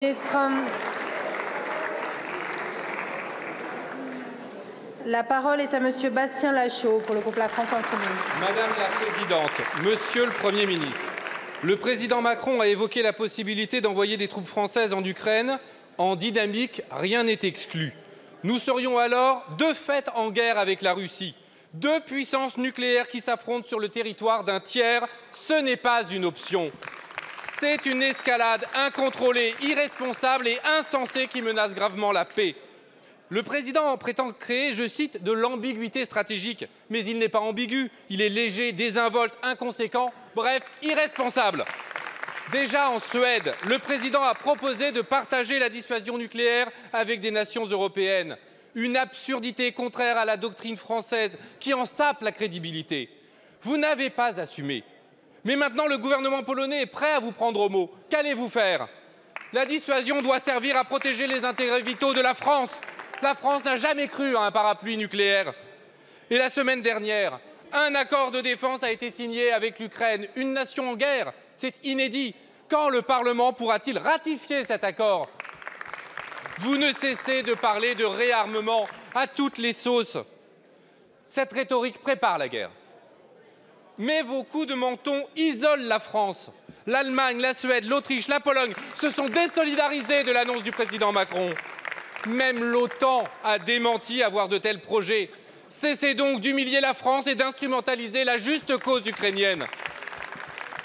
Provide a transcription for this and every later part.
Ministre. La parole est à Monsieur Bastien Lachaud pour le groupe La France Insoumise. Madame la Présidente, Monsieur le Premier ministre, le président Macron a évoqué la possibilité d'envoyer des troupes françaises en Ukraine. En dynamique, rien n'est exclu. Nous serions alors de fait en guerre avec la Russie. Deux puissances nucléaires qui s'affrontent sur le territoire d'un tiers, ce n'est pas une option. C'est une escalade incontrôlée, irresponsable et insensée qui menace gravement la paix. Le président prétend créer, je cite, de l'ambiguïté stratégique. Mais il n'est pas ambigu, il est léger, désinvolte, inconséquent, bref, irresponsable. Déjà en Suède, le président a proposé de partager la dissuasion nucléaire avec des nations européennes. Une absurdité contraire à la doctrine française qui en sape la crédibilité. Vous n'avez pas assumé. Mais maintenant, le gouvernement polonais est prêt à vous prendre au mot. Qu'allez-vous faire? La dissuasion doit servir à protéger les intérêts vitaux de la France. La France n'a jamais cru à un parapluie nucléaire. Et la semaine dernière, un accord de défense a été signé avec l'Ukraine, une nation en guerre. C'est inédit. Quand le Parlement pourra-t-il ratifier cet accord? Vous ne cessez de parler de réarmement à toutes les sauces. Cette rhétorique prépare la guerre. Mais vos coups de menton isolent la France. L'Allemagne, la Suède, l'Autriche, la Pologne se sont désolidarisés de l'annonce du président Macron. Même l'OTAN a démenti avoir de tels projets. Cessez donc d'humilier la France et d'instrumentaliser la juste cause ukrainienne.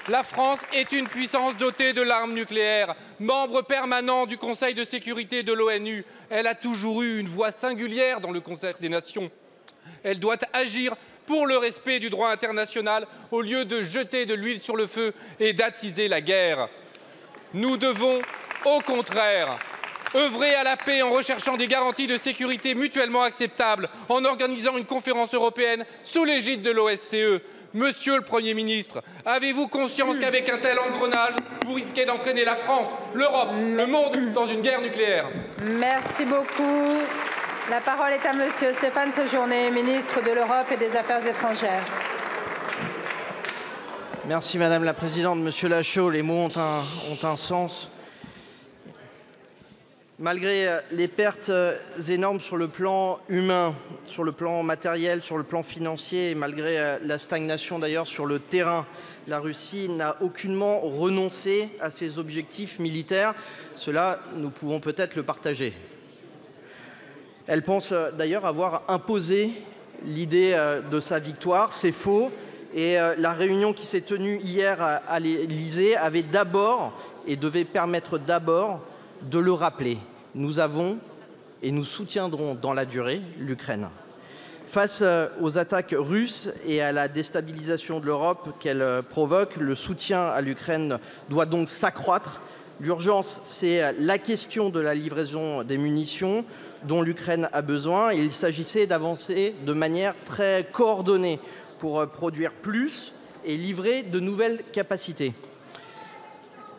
La France est une puissance dotée de l'arme nucléaire, membre permanent du Conseil de sécurité de l'ONU. Elle a toujours eu une voix singulière dans le concert des nations. Elle doit agir pour le respect du droit international au lieu de jeter de l'huile sur le feu et d'attiser la guerre. Nous devons, au contraire, œuvrer à la paix en recherchant des garanties de sécurité mutuellement acceptables, en organisant une conférence européenne sous l'égide de l'OSCE. Monsieur le Premier ministre, avez-vous conscience qu'avec un tel engrenage, vous risquez d'entraîner la France, l'Europe, le monde dans une guerre nucléaire? Merci beaucoup. La parole est à Monsieur Stéphane Séjourné, ministre de l'Europe et des Affaires étrangères. Merci Madame la Présidente. Monsieur Lachaud, les mots ont un sens. Malgré les pertes énormes sur le plan humain, sur le plan matériel, sur le plan financier, et malgré la stagnation d'ailleurs sur le terrain, la Russie n'a aucunement renoncé à ses objectifs militaires. Cela, nous pouvons peut-être le partager. Elle pense d'ailleurs avoir imposé l'idée de sa victoire. C'est faux. Et la réunion qui s'est tenue hier à l'Élysée avait d'abord et devait permettre d'abord de le rappeler. Nous avons et nous soutiendrons dans la durée l'Ukraine. Face aux attaques russes et à la déstabilisation de l'Europe qu'elles provoquent, le soutien à l'Ukraine doit donc s'accroître. L'urgence, c'est la question de la livraison des munitions dont l'Ukraine a besoin. Il s'agissait d'avancer de manière très coordonnée pour produire plus et livrer de nouvelles capacités.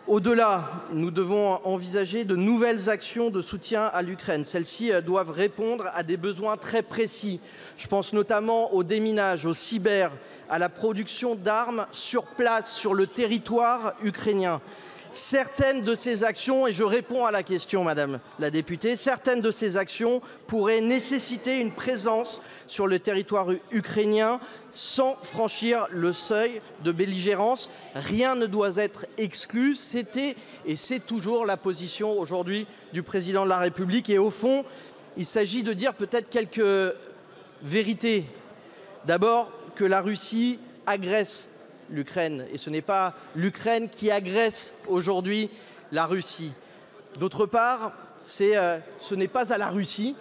Au-delà, nous devons envisager de nouvelles actions de soutien à l'Ukraine. Celles-ci doivent répondre à des besoins très précis. Je pense notamment au déminage, au cyber, à la production d'armes sur place, sur le territoire ukrainien. Certaines de ces actions, et je réponds à la question, Madame la députée, certaines de ces actions pourraient nécessiter une présence sur le territoire ukrainien sans franchir le seuil de belligérance. Rien ne doit être exclu. C'était et c'est toujours la position aujourd'hui du président de la République. Et au fond, il s'agit de dire peut-être quelques vérités. D'abord, que la Russie agresse l'Ukraine. Et ce n'est pas l'Ukraine qui agresse aujourd'hui la Russie. D'autre part, ce n'est pas à la Russie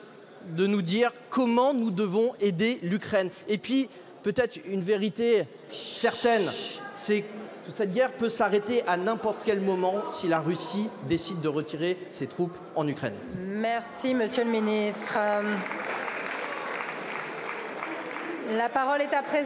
de nous dire comment nous devons aider l'Ukraine. Et puis, peut-être une vérité certaine, c'est que cette guerre peut s'arrêter à n'importe quel moment si la Russie décide de retirer ses troupes en Ukraine. Merci, Monsieur le Ministre. La parole est à présent